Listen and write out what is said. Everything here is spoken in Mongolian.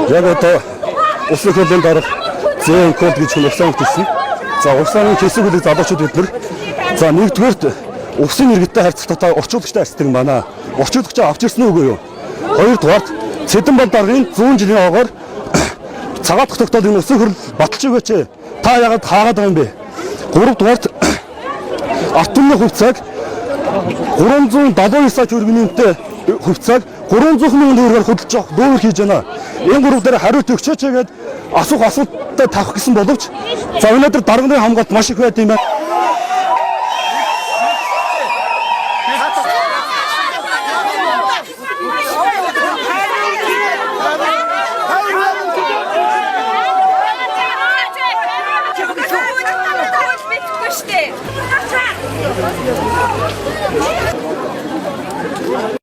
Яг одоо улсын хурлын дарга зэн код гэж хугацаанд хэлсэн. За хугацааны хэсэг үлэг залуучууд бид нар за нэгдүгээрт усын иргэдтэй харьцах орчуулагчтай харьцдаг манай. Орчуулагчаа авч ирсэн үгүй юу? Хоёрдугаарт Цэдэн даргын 100 жилийн хойгоор цагаат тогтоод энэ улсын хурл баталж өгөөч. Та яагаад хаагаад байгаа юм бэ? Гуравдугаарт автомны хувьцааг 379 сая төгрөгниймтэй хувьцааг 300 мянган төгрөгөөр худалдаж авах дуур хийж байна. Энэ гурав дээр хариулт өгчөөч гэдэг асуултад тавих гэсэн боловч за өнөөдөр дарганы хамгаалалт маш их байд юм байна. Что?